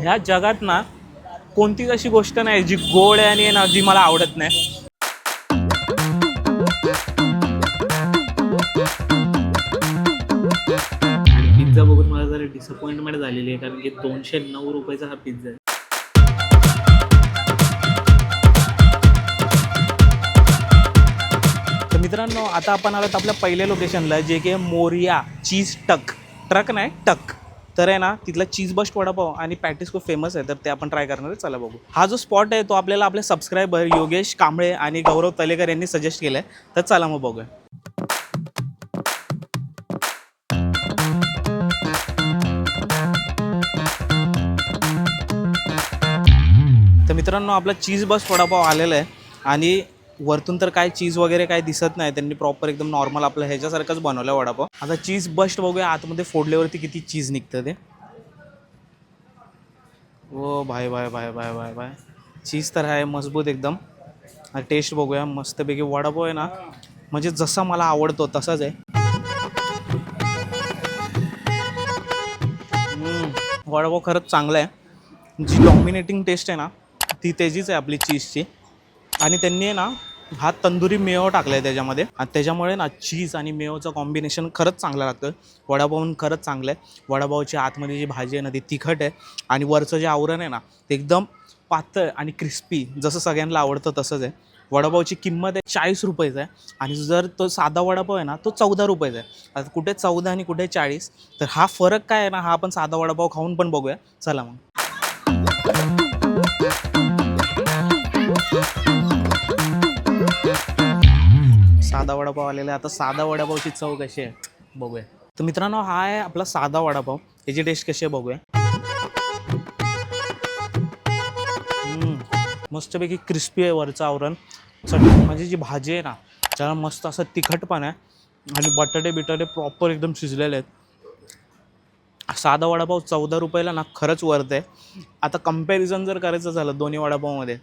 ह्या जगात ना कोणतीच अशी गोष्ट नाही जी गोड आहे आणि ना जी मला आवडत नाही. आणि पिझ्झा बघून मला जरा डिसअपॉइंटमेंट झालेली आहे, कारण की 209 रुपयाचा हा पिझ्झा आहे. तर मित्रांनो, आता आपण आलोत आपल्या पहिल्या लोकेशनला, जे की मोरिया चीज ट्रक नाही टक. तर आहे ना, तिथला चीज बस्ट वडापाव आणि पॅटीस खूप फेमस आहे, तर ते आपण ट्राय करणार आहे. चला बघू. हा जो स्पॉट आहे तो आपल्याला आपले सबस्क्रायबर योगेश कांबळे आणि गौरव तलेकर यांनी सजेस्ट केला आहे. तर चला मग बघूया. तर मित्रांनो, आपला चीज बस्ट वडापाव आलेला आहे आणि वरतून तर काय चीज वगैरे काय दिसत नाही. त्यांनी प्रॉपर एकदम नॉर्मल आपलं ह्याच्यासारखंच बनवलं वडापाव. आता चीज बस्ट बघूया आतमध्ये फोडल्यावरती किती चीज निघतं ते. ओ भाई भाई भाई भाई भाई भाई, चीज तर आहे मजबूत एकदम. टेस्ट बघूया. मस्तपैकी वडापाव आहे ना, म्हणजे जसा मला आवडतो तसाच आहे. वडापाव खरंच चांगला आहे. जी डॉमिनेटिंग टेस्ट आहे ना ती त्याचीच आहे आपली चीजची. आणि त्यांनी आहे ना हा तंदुरी मेयो टाकला आहे त्याच्यामध्ये, आणि त्याच्यामुळे ना चीज आणि मेयोचं कॉम्बिनेशन खरंच चांगलं लागतं. वडापाव खरंच चांगलं आहे. वडापावची आतमध्ये जी भाजी आहे ना ती तिखट आहे, आणि वरचं जे आवरण आहे ना ते एकदम पातळ आणि क्रिस्पी, जसं सगळ्यांना आवडतं तसंच आहे. वडापावची किंमत आहे 40 रुपयाचा आहे, आणि जर तो साधा वडापाव आहे ना तो 14 रुपयाचा आहे. आता कुठे 14 आणि कुठे 40, तर हा फरक काय आहे ना, हा आपण साधा वडापाव खाऊन पण बघूया. चला मग. साधा वडापाव आलेला आहे. आता साधा वडापावची चव कशी आहे बघूया. तर मित्रांनो, हा आहे आपला साधा वडापाव. याची टेस्ट कशी आहे बघूया. मस्तपैकी क्रिस्पी आहे वरचं आवरण. म्हणजे जी भाजी आहे ना त्याला मस्त असं तिखटपण आहे, आणि बटाटे प्रॉपर एकदम शिजलेले आहेत. साधा वडापाव 14 रुपयाला ना खरंच वर्थ आहे. आता कंपॅरिझन जर करायचं झालं दोन्ही वडापावमध्ये,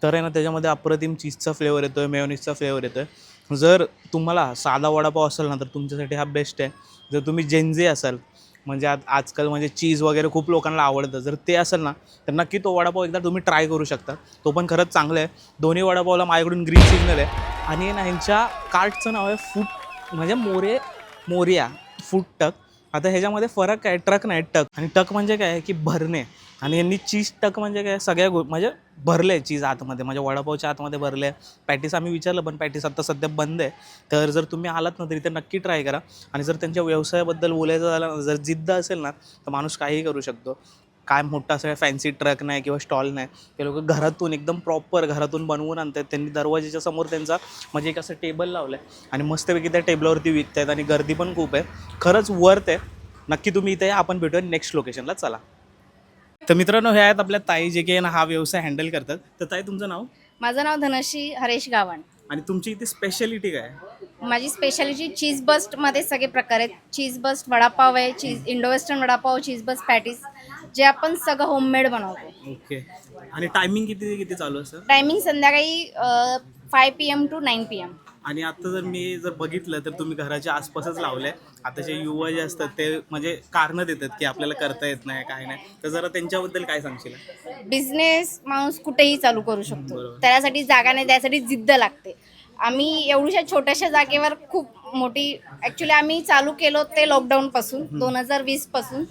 तर आहे ना त्याच्यामध्ये अप्रतिम चीजचा फ्लेवर येतो आहे, मेयोनीजचा फ्लेवर येतो आहे. जर तुम्हाला साधा वडापाव असेल ना तर तुमच्यासाठी हा बेस्ट आहे. जर तुम्ही जेनझी असाल, म्हणजे आजकाल म्हणजे चीज वगैरे खूप लोकांना आवडतं, जर ते असेल ना तर नक्की तो वडापाव एकदा तुम्ही ट्राय करू शकता. तो पण खरंच चांगला आहे. दोन्ही वडापावला माझ्याकडून ग्रीन सिग्नल आहे. आणि ना ह्यांच्या कार्टचं नाव आहे म्हणजे मोरिया फूड ट्रक. आता ह्याच्यामध्ये फरक काय, ट्रक नाही टक. आणि टक म्हणजे काय की भरणे, आणि यांनी चीज टक म्हणजे काय, सगळ्या म्हणजे भरले चीज आतमध्ये, म्हणजे वडापावच्या आतमध्ये भरले. पॅटीस आम्ही विचारलं पण पॅटीस आता सध्या बंद आहे. तर जर तुम्ही आलात ना तरी ते नक्की ट्राय करा. आणि जर त्यांच्या व्यवसायाबद्दल बोलायचं झालं ना, जर जिद्द असेल ना तर माणूस काहीही करू शकतो. काय मोठा असं फॅन्सी ट्रक नाही किंवा स्टॉल नाही. ते लोक घरातून एकदम प्रॉपर घरातून बनवून आणतात. त्यांनी दरवाजाच्या समोर त्यांचा म्हणजे एक असं टेबल लावलं आहे, आणि मस्तपैकी त्या टेबलावरती विकत आहेत, आणि गर्दी पण खूप आहे. खरंच वर्थ आहे. नक्की तुम्ही इथे आपण भेटूया नेक्स्ट लोकेशनला. चला. तर मित्रांनो, हे आहेत आपल्या ताई, जे की ना हा व्यवसाय हँडल करतात. तर ताई, तुमचं नाव? माझं नाव धनश्री हरेश गावण. आणि तुमची इथे स्पेशालिटी काय? माझी स्पेशालिटी चीज बस्टमध्ये सगळे प्रकार आहेत. चीज बस्ट वडापाव आहे, चीज इंडो वेस्टर्न वडापाव, चीज बस्ट पॅटीस, जे आपण सगळं होममेड बनवतो. ओके. आणि टायमिंग किती किती चालू असतं? टायमिंग संध्याकाळी 5 PM to 9 PM. आणि आता जर मी बघितलं तर तुम्ही घराच्या आसपासच लावलंय. आताचे युवा जे असतात ते म्हणजे कारणं देतात की आपल्याला करता येत नाही, काय नाही. तर जरा त्यांच्याबद्दल काय सांगशील? बिझनेस माणूस कुठेही चालू करू शकतो. बरोबर. त्यासाठी जागा नाही, त्यासाठी जिद्द लागते. आम्ही एवढ्या छोट्याशा जागेवर खूप मोठी ॲक्च्युली आम्ही चालू केलो ते लॉकडाऊनपासून 2020 पासून.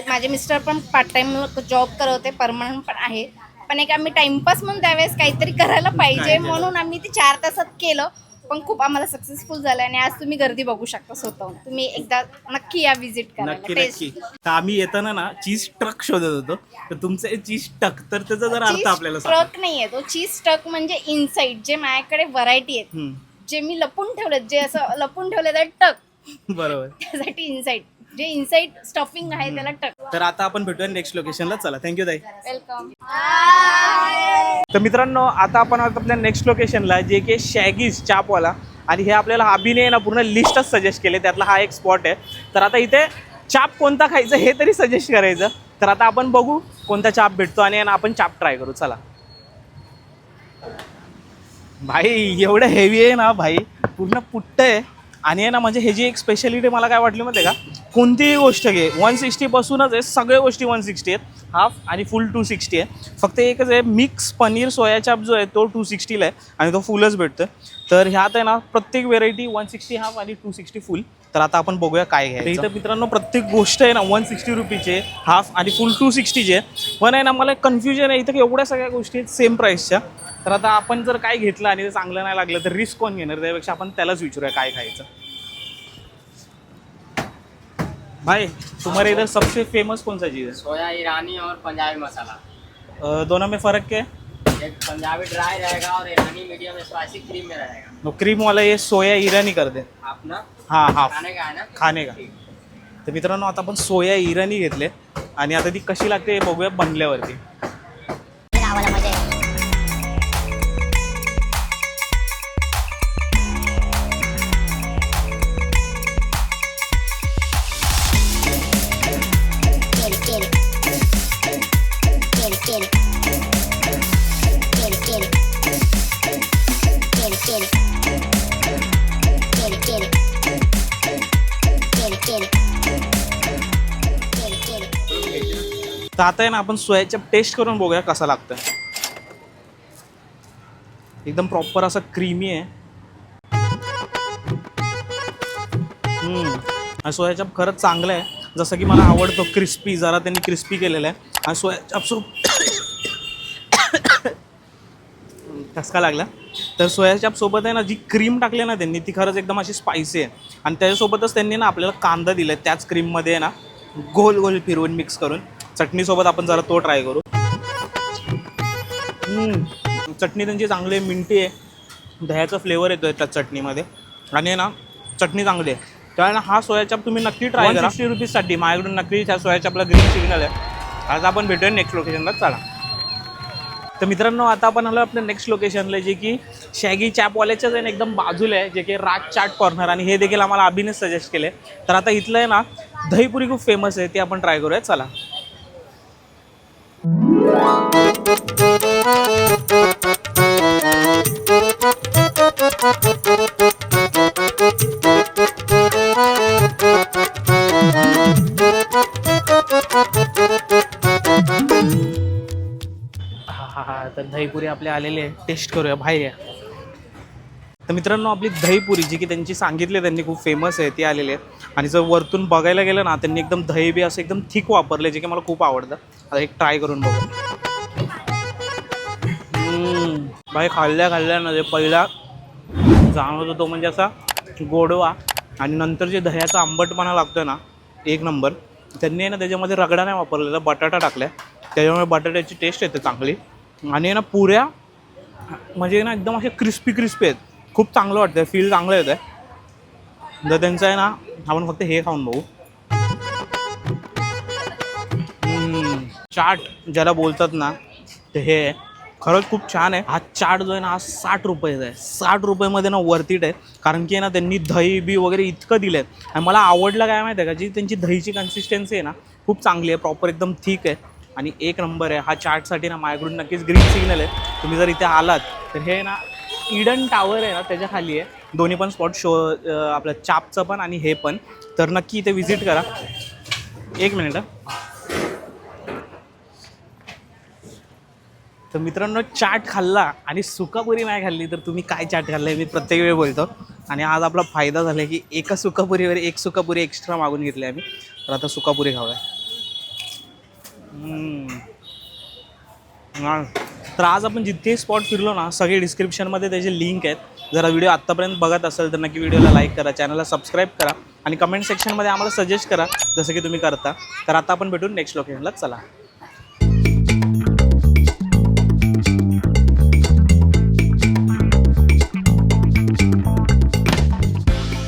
माझे मिस्टर पण पार्ट टाइम जॉब करत होते, परमनंट पण आहे. पण एक आम्ही टाइमपास म्हणून त्यावेळेस काहीतरी करायला पाहिजे म्हणून आम्ही ते 4 तासात केलं. पण खूप आम्हाला सक्सेसफुल झालं, आणि आज तुम्ही गर्दी बघू शकता स्वतःहून. तुम्ही एकदा नक्की या व्हिजिट करा. नक्की. तर आम्ही येताना ना चीज ट्रक शोधत होतो, तर तुमचं चीज ट्रक, तर त्याचा जरा अर्थ आपल्याला सांगा. ट्रक नाहीये तो. चीज ट्रक म्हणजे इनसाइड जे माझ्याकडे व्हरायटी आहेत, जे मी लपून ठेवलेत, जे असं लपून ठेवले तर टक. बरोबर. त्यासाठी इनसाइड जे इनसाइड स्टफिंग आहे त्याला टक. तर आता आपण भेटूया नेक्स्ट लोकेशनला. चला. थँक्यू ताई. वेलकम. तर मित्रांनो, आता आपण आहोत आपल्या नेक्स्ट लोकेशनला, जे की शॅगीज चापवाला. आणि हे आपल्याला अभिनय ना पूर्ण लिस्टच सजेस्ट केले, त्यातला हा एक स्पॉट आहे. तर आता इथे चाप कोणता खायचं हे तरी सजेस्ट करायचं. तर आता आपण बघू कोणता चाप भेटतो, आणि आपण चाप ट्राय करू. चला. भाई एवढं हेवी आहे ना भाई, पूर्ण पुट्ट आहे. आणि आहे ना म्हणजे ह्याची एक स्पेशालिटी मला काय वाटली माहिती आहे का, कोणतीही गोष्ट घे 160 पासूनच आहे, सगळ्या गोष्टी 160 आहेत, हाफ आणि फुल 260 आहे. फक्त एकच आहे, मिक्स पनीर सोया चाप जो आहे तो 260ला आहे आणि तो फुलच भेटतं. तर ह्यात आहे ना प्रत्येक व्हेरायटी 160 हाफ आणि 260 फुल. तर आता आपण बघूया काय घ्यायचं. इथं मित्रांनो प्रत्येक गोष्ट आहे ना 160 रुपीचे, हाफ आणि फुल 260चे. पण आहे ना मला कन्फ्युजन आहे, इथं एवढ्या सगळ्या गोष्टी आहेत सेम प्राईसच्या. तर आता आपण जर काय घेतलं आणि ते चांगलं नाही लागलं तर रिस्क कोण घेणार, त्यापेक्षा आपण त्यालाच विचारूया काय खायचं. भाई तुम्हारे इधर सबसे फेमस कौन सा चीज़ है? सोया ईरानी और पंजाबी मसाला। दोनों में फ़र्क क्या है? एक पंजाबी ड्राई रहेगा और ईरानी मीडियम स्पाइसी क्रीम में रहेगा। तो क्रीम वाला ये सोया ईरानी कर दे. आप ना हां हाफ खाने का है ना? खाणे का. तर मित्रांनो आता आपण सोया इराणी घेतले आणि आता ती कशी लागते हे बघूया बनल्यावरती. तर आता आहे ना आपण सोयाचा टेस्ट करून बघूया कसा लागतं. एकदम प्रॉपर असं क्रीमी आहे. आणि सोयाचाप खरंच चांगलं आहे, जसं की मला आवडतो क्रिस्पी, जरा त्यांनी क्रिस्पी केलेलं आहे. आणि सोयाचाप ठसका लागला. तर सोयाचाप सोबत आहे ना जी क्रीम टाकली ना त्यांनी ती खरंच एकदम अशी स्पायसी आहे. आणि त्याच्यासोबतच त्यांनी ना आपल्याला कांदा दिला त्याच क्रीममध्ये आहे ना गोल गोल फिरवून मिक्स करून. चटणीसोबत आपण जरा तो ट्राय करू. चटणी त्यांची चांगली आहे, मिंटी आहे, दह्याचा फ्लेवर येतो त्या चटणीमध्ये आणि आहे ना चटणी चांगली आहे. त्यामुळे हा सोयाचाप तुम्ही नक्की ट्राय करा. 160 रुपीजसाठी माझ्याकडून नक्की त्या सोयाचापला ग्रीन सिग्नल आहे. आता आपण भेटूया नेक्स्ट लोकेशनला, चला. तर मित्रांनो आता आपण आलो आपल्या नेक्स्ट लोकेशनला, जे की शॅगी चॅपवाल्याच्याच आहे एकदम बाजूला आहे, जे की राज चाट कॉर्नर. आणि हे देखील आम्हाला अभिने सजेस्ट केले. तर आता इथलं आहे ना दहीपुरी खूप फेमस आहे, ते आपण ट्राय करूया, चला. तर दहीपुरी आपले आलेले आहे, टेस्ट करूया, बाहेर. तर मित्रांनो आपली दहीपुरी जी की त्यांची सांगितले त्यांनी खूप फेमस आहे ती आलेली आहे. आणि जर वरतून बघायला गेलं ना त्यांनी एकदम दही बी असं एकदम थिक वापरले, जे की मला खूप आवडतं. आता एक ट्राय करून बघू. भाई खाल्ल्या ना जे पहिला जाणवत होतो म्हणजे असा गोडवा आणि नंतर जे दह्याचा आंबटपणा लागतोय ना एक नंबर. त्यांनी ना त्याच्यामध्ये रगडा नाही वापरलेला, बटाटा टाकला, त्याच्यामुळे बटाट्याची टेस्ट येते चांगली. आणि ना पुऱ्या म्हणजे ना एकदम असे क्रिस्पी आहेत, खूप चांगलं वाटतं, फील चांगलं येतं आहे. जर त्यांचं आहे ना आपण फक्त हे खाऊन बघू. चाट ज्याला बोलतात ना ते हे खरंच खूप छान आहे. हा चाट जो आहे ना हा 60 रुपयाचा आहे. 60 रुपयामध्ये ना वर्थिट आहे, कारण की ना त्यांनी दही बी वगैरे इतकं दिलं आहे. आणि मला आवडलं काय माहिती आहे का, जी त्यांची दहीची कन्सिस्टन्सी आहे ना खूप चांगली आहे, प्रॉपर एकदम थिक आहे आणि एक नंबर आहे. हा चाटसाठी ना माझ्याकडून नक्कीच ग्रीन सिग्नल आहे. तुम्ही जर इथे आलात तर हे ना ईडन टावर आहे ना त्याच्या खाली आहे, दोन्ही पण स्पॉट शो आपलं चापचं पण आणि हे पण. तर नक्की इथे व्हिजिट करा. एक मिनिट. तर मित्रांनो चाट खाल्ला आणि सुकापुरी नाही खाल्ली तर तुम्ही काय चाट खाल्ला आहे मी प्रत्येक वेळी बोलतो. आणि आज आपला फायदा झाला आहे की एका सुकापुरीवर एक सुकापुरी एक्स्ट्रा मागून घेतली आम्ही. तर आता सुकापुरी खाऊया. तर आज आपण जितके स्पॉट फिरलो ना सगळे डिस्क्रिप्शनमध्ये त्याचे लिंक आहेत. जरा व्हिडिओ आत्तापर्यंत बघत असेल तर नक्की व्हिडिओला लाईक करा, चॅनलला सबस्क्राईब करा आणि कमेंट सेक्शनमध्ये आम्हाला सजेस्ट करा जसं की तुम्ही करता. तर आता आपण भेटून नेक्स्ट लोकेशनला, चला.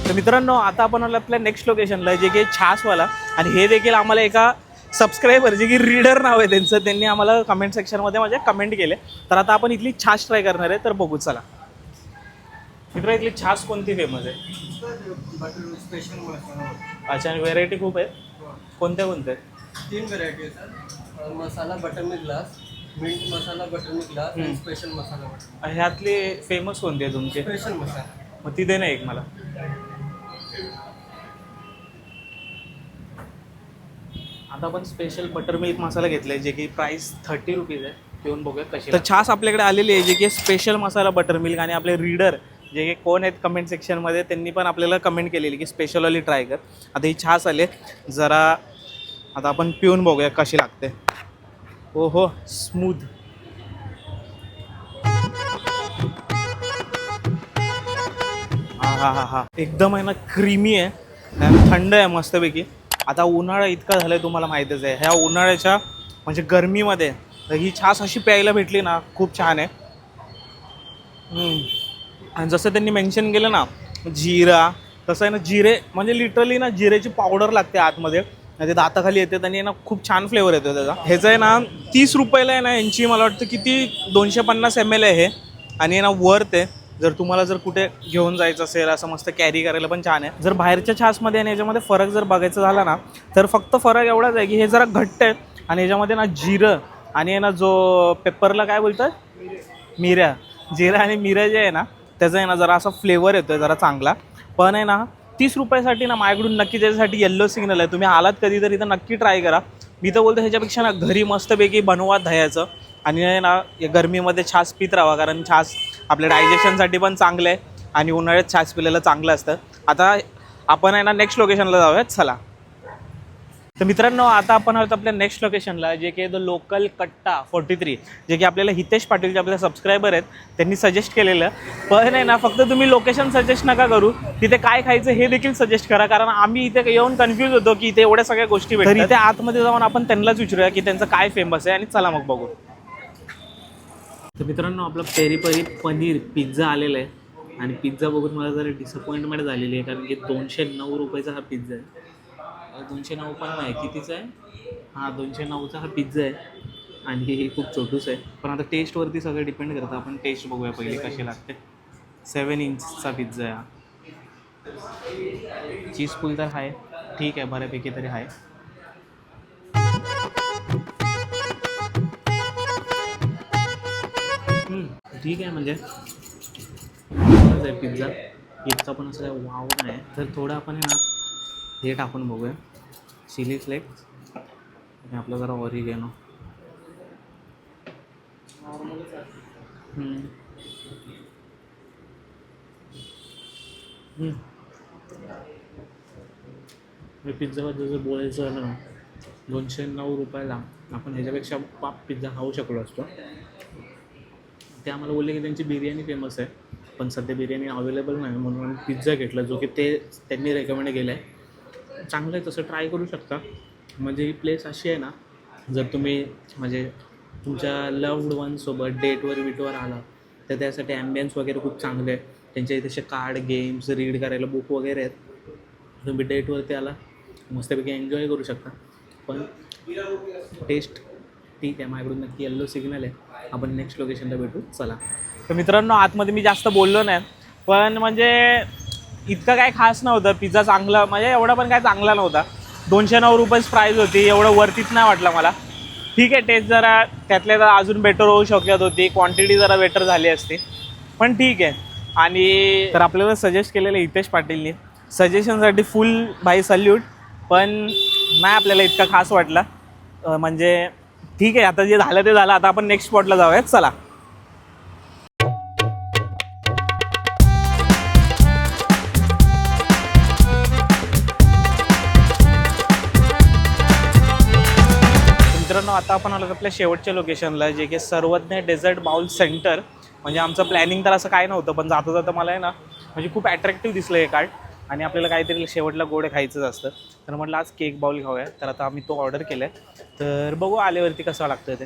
तर मित्रांनो आता आपण आलो आपल्या नेक्स्ट लोकेशनला, जे की छासवाला. आणि हे देखील आम्हाला एका सबस्क्रायबर जे की रीडर नाव आहे त्यांचं, त्यांनी आम्हाला कमेंट सेक्शनमध्ये माझ्या कमेंट केले. तर आता आपण इथली छास ट्राय करणार आहे, तर बघू, चला. मित्र इथली छास कोणती फेमस आहे? बटर स्पेशल मसाला. अच्छा, आणि व्हेरायटी खूप आहेत, कोणत्या कोणत्या? 3 व्हरायटी सर. मसाला बटर मिल्क ग्लास, मिंट मसाला बटर मिल्क ग्लास आणि स्पेशल मसाला बटर. ह्यातली फेमस कोणती आहे तुमची? स्पेशल मसाला. मग ती दे ना एक मला. आता आपण स्पेशल बटर मिल्क मसाला घेतलाय जे की प्राइस 30 रुपीज आहे. पिऊन बघूया कशी. तर छास आपल्याकडे आलेली आहे जे की स्पेशल मसाला बटर मिल्क. आणि आपले रीडर जे की कोण आहेत कमेंट सेक्शनमध्ये त्यांनी पण आपल्याला कमेंट केलेली की स्पेशलवाली ट्राय कर. आता ही छास आले जरा, आता आपण पिऊन बघूया कशी लागते. हो हो, स्मूथ. हा हा हा, एकदम आहे ना क्रीमी आहे, थंड आहे मस्तपैकी. आता उन्हाळा इतका झालाय तुम्हाला माहितीच आहे. ह्या उन्हाळ्याच्या म्हणजे गरमीमध्ये ही छास अशी प्यायला भेटली ना, खूप छान आहे. आणि जसं त्यांनी मेन्शन केलं ना जिरा, तसं आहे ना जिरे म्हणजे लिटरली ना जिरेची पावडर लागते आतमध्ये, ते दाताखाली येते आणि ना खूप छान फ्लेवर येतो त्याचा. ह्याचं आहे ना 30 रुपयाला आहे ना यांची, मला वाटतं किती 250 ml आहे हे. आणि ना वर्थ आहे जर तुम्हाला जर कुठे घेऊन जायचं असेल, असं मस्त कॅरी करायला पण छान आहे. जर बाहेरच्या छासमध्ये आणि याच्यामध्ये फरक जर बघायचा झाला ना तर फक्त फरक एवढाच आहे की हे जरा घट्ट आहे आणि याच्यामध्ये ना जिरं आणि ना जो पेपरला काय बोलतात मिऱ्या, जिरा आणि मिऱ्या जे आहे ना त्याचा आहे ना जरा असा फ्लेवर येतो आहे जरा चांगला. पण आहे ना 30 रुपयासाठी ना माझ्याकडून नक्की त्याच्यासाठी येल्लो सिग्नल आहे. तुम्ही आलात कधीतरी तर नक्की ट्राय करा. मी तर बोलतो ह्याच्यापेक्षा ना घरी मस्तपैकी बनवा दह्याचं आणि ना या गरमीमध्ये छास पित राहा, कारण छास आपल्या डायजेशनसाठी पण चांगलं आहे आणि उन्हाळ्यात छास पिलेलं चांगलं असतं. आता आपण आहे ना नेक्स्ट लोकेशनला जाऊयात चला. तर मित्रांनो आता आपण आहोत आपल्या नेक्स्ट लोकेशनला जे की द लोकल कट्टा 43, जे की आपल्याला हितेश पाटील जे आपले सबस्क्रायबर आहेत त्यांनी सजेस्ट केलेलं. पण आहे ना फक्त तुम्ही लोकेशन सजेस्ट नका करू, तिथे काय खायचं हे देखील सजेस्ट करा, कारण आम्ही इथे येऊन कन्फ्यूज होतो की इथे एवढ्या सगळ्या गोष्टी भेटतात. तर इथे आतमध्ये जाऊन आपण त्यांनाच विचारूया की त्यांचं काय फेमस आहे आणि चला मग बघू. तर मित्रांनो आपलं पेरी पेरी पनीर पिझ्झा आलेला आहे आणि पिझ्झा बघून मला जरा डिसअपॉइंटमेंट झालेली आहे, कारण की 209 रुपयाचा हा पिझ्झा आहे. 209 पण नाही, कितीचा आहे हा 209चा हा पिझ्झा आहे आणि हे खूप छोटूच आहे. पण आता टेस्टवरती सगळं डिपेंड करतं. आपण टेस्ट बघूया पहिले कशी लागते. 7 इंचचा पिझ्झा आहे हा. चीज फुल तर आहे, ठीक आहे बऱ्यापैकी तरी आहे. ठीक आहे म्हणजे आहे पिझ्झा, इतका पण असं वाव नाही. तर थोडं आपण आहे ना हे टाकून बघूया चिली फ्लेक्स आणि आपलं जरा ऑरिगॅनो. पिझ्झाबद्दल जर बोलायचं झालं ना 209 रुपयाला आपण ह्याच्यापेक्षा पाप पिझ्झा खाऊ शकलो असतो. ते आम्हाला बोलले की त्यांची बिर्याणी फेमस आहे, पण सध्या बिर्याणी अवेलेबल नाही म्हणून आम्ही पिझ्झा घेतला जो की त्यांनी रेकमेंड केलं आहे. चांगलं आहे, तसं ट्राय करू शकता. म्हणजे ही प्लेस अशी आहे ना जर तुम्ही म्हणजे तुमच्या लव्ड वनसोबत डेटवर विटवर आला तर त्यासाठी ॲम्बियन्स वगैरे खूप चांगले आहे. त्यांच्या इथे असे कार्ड गेम्स रीड करायला बुक वगैरे आहेत. तुम्ही डेटवरती आला मस्तपैकी एन्जॉय करू शकता. पण टेस्ट ठीक आहे, माझ्याकडून नक्की येल्लो सिग्नल आहे. आपण नेक्स्ट लोकेशनला भेटू चला. तर मित्रांनो आतमध्ये मी जास्त बोललो नाही, पण म्हणजे इतकं काय खास नव्हतं. पिझ्झा चांगला म्हणजे एवढा पण काय चांगला नव्हता. 209 रुपयेच प्राईज होती, एवढं वरतीच नाही वाटलं मला. ठीक आहे, टेस्ट जरा त्यातल्या तर अजून बेटर होऊ शकत होती, क्वांटिटी जरा बेटर झाली असती, पण ठीक आहे. आणि तर आपल्याला सजेस्ट केलेलं हितेश पाटीलनी, सजेशनसाठी फुल भाई सल्यूट. पण नाही आपल्याला इतका खास वाटला. म्हणजे ठीक आहे, आता जे झालं ते झालं. आता आपण नेक्स्ट स्पॉटला जाऊयात चला. मित्रांनो आता आपण आलो आपल्या शेवटच्या लोकेशनला जे की सर्वज्ञ डेझर्ट बाउल सेंटर. म्हणजे आमचं प्लॅनिंग तर असं काय नव्हतं, पण जाता जाता मला आहे ना म्हणजे खूप ॲट्रॅक्टिव्ह दिसलं हे कार्ड आणि आपल्याला काहीतरी शेवटला गोड खायचंच असतं. तर म्हटलं आज केक बाउल खाऊया. तर आता आम्ही तो ऑर्डर केला आहे, तर बघू आल्यावरती कसं लागतं ते.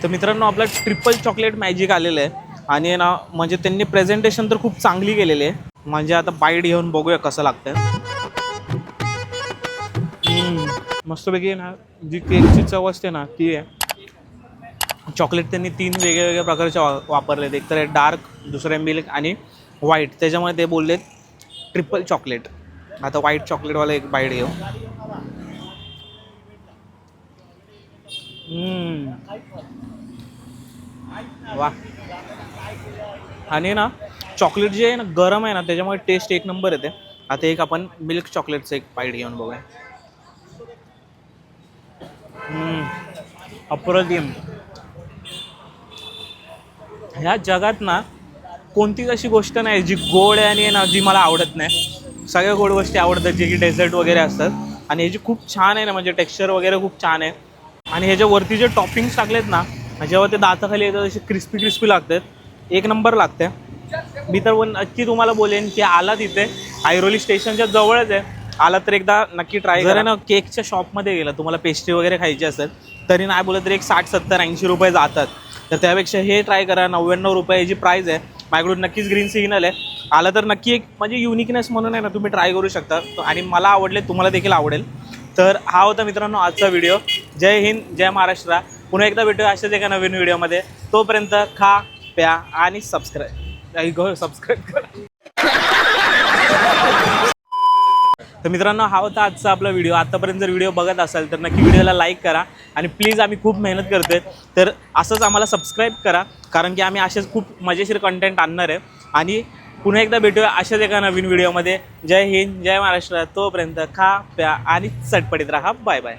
तर मित्रांनो आपलं ट्रिपल चॉकलेट मॅजिक आलेलं आहे आणि ना म्हणजे त्यांनी प्रेझेंटेशन तर खूप चांगली केलेली आहे. म्हणजे आता बाईट घेऊन बघूया कसं लागतं. मस्तपैकी ना जी केकची चव असते ना ती आहे. चॉकलेट त्यांनी 3 वेगवेगळ्या प्रकारचे वापरलेत. एक तर आहे डार्क, दुसरं आहे मिल्क आणि व्हाईट. त्याच्यामुळे ते बोललेत ट्रिपल चॉकलेट. आता व्हाईट चॉकलेटवाला एक बाईट घेऊ. वा. आणि ना चॉकलेट जे आहे ना गरम आहे ना त्याच्यामुळे टेस्ट एक नंबर येते. आता एक आपण मिल्क चॉकलेटचं एक बाईट घेऊन बघूया. अप्रतिम. ह्या जगात ना कोणतीच अशी गोष्ट नाही जी गोड आहे आणि ना जी मला आवडत नाही. सगळ्या गोड गोष्टी आवडतात जे की डेझर्ट वगैरे असतात. आणि ह्याची खूप छान आहे ना म्हणजे टेक्स्चर वगैरे खूप छान आहे. आणि ह्याच्यावरती जे टॉपिंग्स टाकलेत ना जेव्हा ते दाताखाली येतात असे क्रिस्पी लागतात. एक नंबर लागते. मी तर नक्की तुम्हाला बोलेन की आला तिथे ऐरोली स्टेशनच्या जवळच आहे. आला तर एकदा नक्की ट्राय करा. ना केकच्या शॉपमध्ये गेला तुम्हाला पेस्ट्री वगैरे खायची असेल तरी नाही बोलत तरी एक 60-70-80 रुपये जातात. तर त्यापेक्षा हे ट्राय करा. 99 रुपये जी प्राईज आहे. माझ्याकडून नक्कीच ग्रीन सिग्नल आहे. आला तर नक्की एक म्हणजे युनिकनेस म्हणून आहे ना तुम्ही ट्राय करू शकता. आणि मला आवडले तुम्हाला देखील आवडेल. तर हा होता मित्रांनो आजचा व्हिडिओ. जय हिंद, जय महाराष्ट्र. पुन्हा एकदा भेटूया अशाच एका नवीन व्हिडिओमध्ये. तोपर्यंत खा प्या आणि सबस्क्राईब करा. तर मित्रांनो हा होता आजचा आपला व्हिडिओ. आतापर्यंत जर व्हिडिओ बघत असाल तर नक्की व्हिडिओला लाईक करा. आणि प्लीज आम्ही खूप मेहनत करतोय तर असंच आम्हाला सबस्क्राईब करा. कारण की आम्ही असेच खूप मजेशीर कंटेंट आणणार आहे. आणि पुन्हा एकदा भेटूया अशाच एका नवीन व्हिडिओमध्ये. जय हिंद, जय महाराष्ट्र. तोपर्यंत खा प्या आणि चटपटीत राहा. Bye bye.